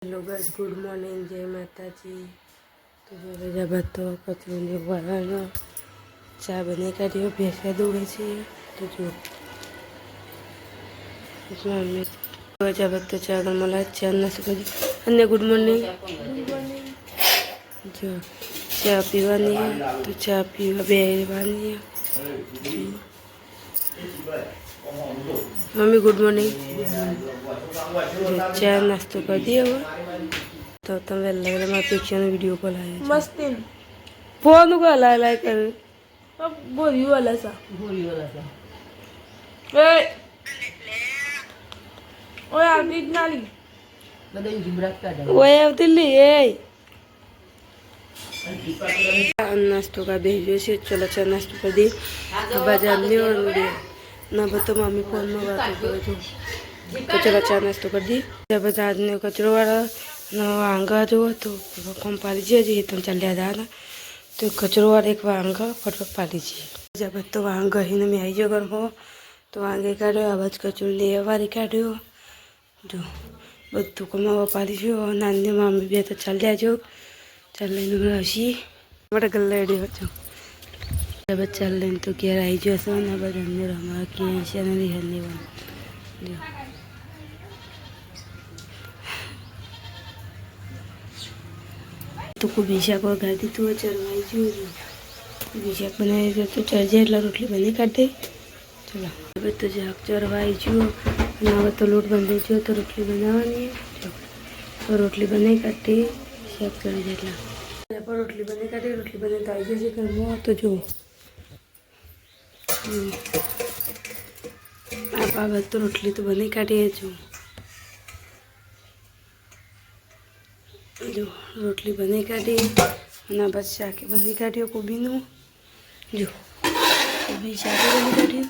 Hello guys, good morning, जय माता जी। तो जो रजा भातो कचरू वाला चा बने काढ़ी भैंसा दूधे छे। तो जो मम्मी रजा भातो चा मला चा नास्तो करी अन्य गुड मॉर्निंग जो चा पीवानी है। तो चा पीवा बेहवानी है। Mummy good morning. चा नास्तो कर दिया तो तुम वेला मैं पिक्चर वीडियो कॉल आया मस्त फोन को ला कर बोरी वाला सा ए ओए आदि नाली वो दिल्ली नास्तो का भेजो से चलो अच्छा नास्तो कर दी बाजार नहीं और ना बतो मम्मी फोन में बात करो तो चलो अच्छा नास्तो कर दी जब बाजार ने कचरो वाला ना वांगा जो तो कम पाली जी जी तुम चल जा ना तो कचरो वाला एक वांगा फटफट पाली जी जब तो वांगा ही में आई जो कर हो तो वांगे काढ़ो आवाज कचरो ले वारी काढ़ो जो બધું કમાવા પાડીશું નાની મમ્મી બે તો ચાલ જાજો ચાલ લઈને હશી આપણે ગલ્લાડી હતો હવે ચાલ લઈને તો ઘેર આવી જશો ને બધા અંદર અમારા ક્યાં છે ને રિહાની વાન તો કોબી શાક વઘાર દીધું ચરવાઈ ગયું કોબી શાક બનાવી દો તો ચરજે એટલા રોટલી બની કાઢે ચલો હવે તો શાક ચરવાઈ ગયું અને હવે તો લોટ બાંધી ગયો તો રોટલી બનાવવાની તો રોટલી બનાવી કાઢી શાક કરી જેટલા પણ રોટલી બનાવી કાઢી રોટલી બનાવી તો આવી જશે ઘરમાં તો જુઓ આ બાબત તો રોટલી તો બનાવી કાઢીએ છું જો રોટલી બનાવી કાઢી અને બસ શાકે બનાવી કાઢ્યો કોબીનું જો કોબી શાકે બનાવી કાઢ્યું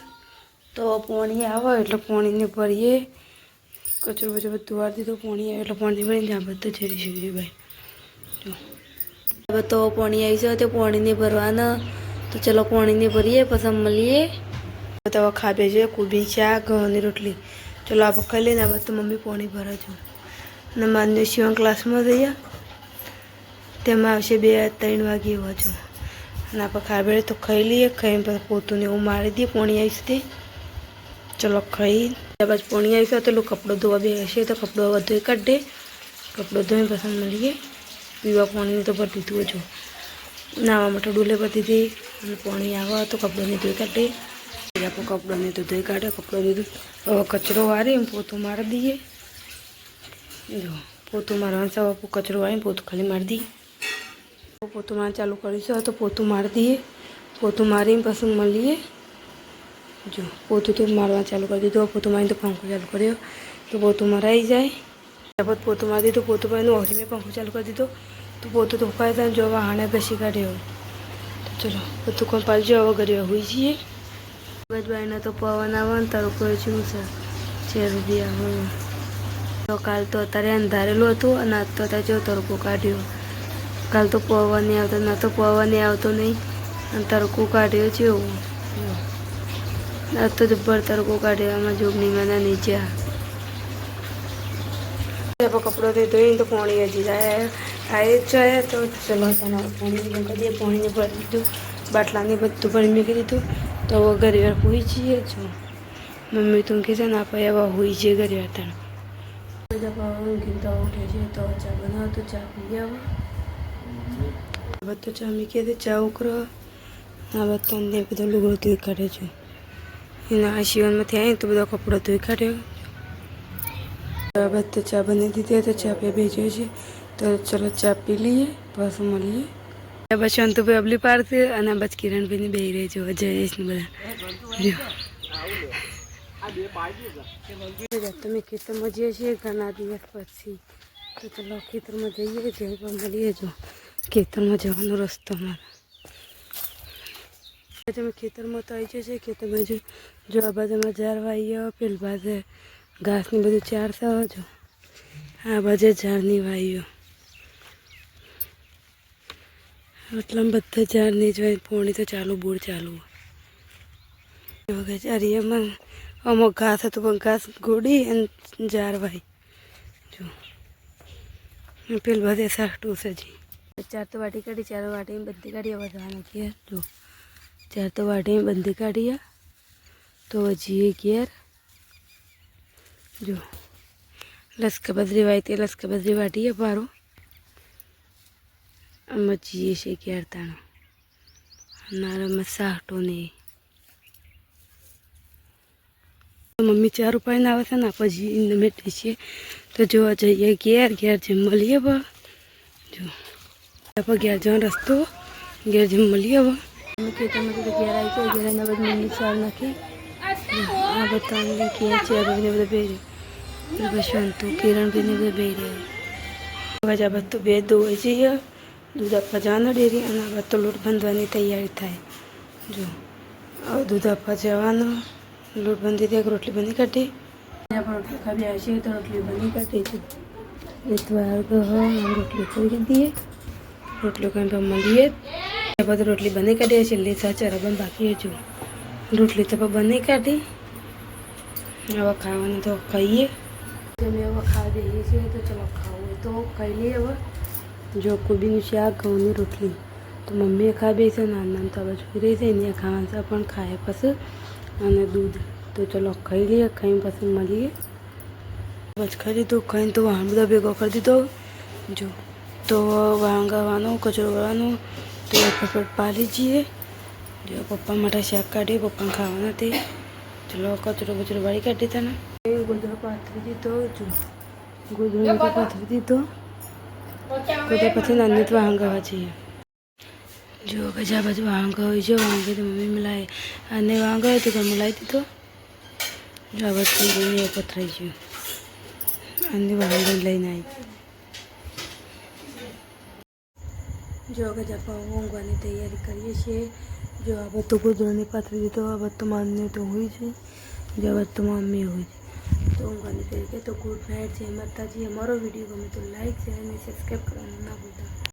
તો પાણી આવે એટલે પાણીને ભરીએ કચરો બચરો બધું વાર દીધું પાણી આવે એટલે પાણી ભરીને આ બધું જરી શીખી ભાઈ જો હવે તો પાણી આવી જાય તો પાણીને ભરવાના તો ચલો પાણીને ભરીએ પછી મળીએ તો હવે ખાબે છે કોબી શાક ઘઉંની રોટલી ચલો આપણે ખાઈ લઈને આ બધું મમ્મી પાણી ભરે છું અને માન્ય શિવણ ક્લાસમાં જઈએ તેમાં આવશે 2-3 વાગે એવા છું અને આપણે ખાબે તો ખાઈ લઈએ ખાઈને પછી પોતું એવું મારી દઈએ પાણી આવી સુધી चलो खाई बस पानी आई तो लोग कपड़ों धोवा भी ऐसे तो कपड़ों धोई काट दे कपड़ों धोए पसंद मिलिए पीवा पानी तो भरती थी जो नावा मटर डूले भरती थी पानी आवा तो कपड़ों ने धोई काटे आप कपड़ों ने तो धोई काटे कपड़ों ने तो कचरो वारी पोतू मार दिए जो पोतू मारवा सब आप कचरो वारी पोतू खाली मार दी पोतू मार चालू करी तो पोतू मार दिए पोतू मारी पसंद मिलिए जो पोतू तो मारवा चालू कर दीधो पोतू मारी तो पंखो चालू कर्यो तो पोतू मराई जाए जब पोतू मार दी तो पोतू मारी ओढ़ी में पंखो चालू कर दीधो तो पोतू तो उपाय था जो हाणे बेसी काढ़े तो चलो पोतू को पाल जो हवा गरीब हुई छे भाई तो पवन आवा तड़को छू सर 6 रुपया तो काल तो अत्यारे अंधारेलू हतुं अने आज तो अत्यारे जो तड़को काढ़्यो काल तो पवन नहीं आवतो ना तो पवन नहीं आवतो नहीं अने तड़को काढ़्यो छे आज तो जब्बर तड़को काढ़े जोगनी में नीचे आप कपड़ों से धोई तो पानी हजी आए जाए तो चलो पानी कर दिए पानी ने भर दीधुं बाटला ने बधुं भरी मूकी दीधुं तो वो घरीवार हुई छे जो मम्मी तुम कहे ना आप एवं हुई छे घरीवार तण तो उठे छे तो चा बनाओ तो चा पी आવો तो चा मूकी दे चा उकरो आ बधुं બધું લુગડું ધોઈ કાઢે છું એના આશીર્વાદમાંથી આવી તો બધો કપડો ધોઈ કાઢ્યો બસ તો ચા બની દીધી તો ચા પી ભેજ્યો છે તો ચલો ચા પી લઈએ પાછું મળીએ બસ શાંતુભાઈ અબલી પાડશે અને બસ કિરણભાઈને બેહી રહી છે જયેશને બધા તમે ખેતરમાં જઈએ છીએ ઘણા દિવસ પછી તો ચલો ખેતરમાં જઈએ જઈ પણ મળીએ જો ખેતરમાં જવાનો રસ્તો મારો તમે ખેતરમાં તો આવી જશે ખેતરમાં જો આ બાજુમાં ઝાડ વાવ્યો પેલી બાજુ ઘાસની બધું ચાર થયો જો આ બાજુ ઝાડની વાવ્યો એટલા બધા ઝાડની જ વાય પોણી તો ચાલુ બોર ચાલુ ચારિયામાં અમુક ઘાસ હતું પણ ઘાસ ગોળી અને ઝાડ વાય જો પેલ બધે સાટું છે જી 4 તો વાટી કાઢી 4 વાટી બધી કાઢી વધવાનું ઘેર જો 4 તો વાટી બધી કાઢી તો હજી ઘેર જો લસકા બદરી વાટી લસકા બદરી વાટીએ પારો આમાં જીએ છે ઘેર તાણો નારામાં સાટો નહીં મમ્મી 4 રૂપિયાને આવે છે ને પછી એને બેઠી છીએ તો જોવા જઈએ ઘેર જેમ મળીએ બા જો આપણે ઘેર જવાનો રસ્તો ઘેર જેમ મળીએ બા મમ્મી કે તમે તો ઘેર આવી તો ઘેર એના બધી મમ્મી ચાર નાખી આ બતાવીને ઘેર છે બધા બે પછી અંતુ કિરણ બીને બધા બે રહ્યા હવે આ બધું બે ધોઈ જઈએ દૂધ આપવા જવાનું ડેરી અને આ બધું લોટ બાંધવાની તૈયારી થાય જો હવે દૂધ આપવા જવાનું લોટ બંધી દે રોટલી બંધી કાઢી આપણે રોટલી ખાવી આવે છે તો રોટલી બંધી કાઢી છે એટલા રોટલી કરી દઈએ રોટલી કંઈ પણ મળીએ બધું રોટલી બંધી કાઢીએ છેલ્લી સાચા રબન બાકી જો રોટલી તો બંધી કાઢી હવે ખાવાનું તો ખાઈએ અમે હવે ખાવા દઈએ છીએ તો ચલો ખાવું હોય તો ખાઈ લઈએ હવે જો કોબીનું શાક ઘઉંની રોટલી તો મમ્મીએ ખાવી છે નાના તો હવે રહી છે એને ખાવાનું પણ ખાય પછી અને દૂધ તો ચલો ખાઈ લઈએ ખાઈને પછી મળીએ બસ ખાઈ લીધું ખાઈને તો વાહન બધા ભેગો કરી દીધો જો તો વાંગાવાનું કચરો વાળવાનું તો ફટફટ પાલી જઈએ જો પપ્પા માટે શાક કાઢીએ પપ્પાને ખાવાના તે ચલો કચરો વાળી કાઢી દીધા ને ગોદડો પાથરી દીધો જો ગોદડો પાથરી દીધો તો પછી નાની તો વાંગાવા જઈએ જો પછી આ બાજુ વાંગા હોય છે વાંગે તો મમ્મી મિલાય અને વાંગા હોય તો તમે લાવી દીધો જો આ બધું જોઈને પથરાઈ ગયું અને વાંગા લઈને આવી જો આગળ આપણે ઊંઘવાની તૈયારી કરીએ છીએ જો આ બધું ગોદડાની પાથરી દીધો આ બધું માનને તો હોય છે જો આ બધું મમ્મી હોય છે તો ઊંઘવાની તૈયારી તો ગુડ નાઇટ છે માતાજી અમારો વિડીયો ગમે તો લાઈક શેર અને સબસ્ક્રાઈબ કરવાનું ના ભૂલતા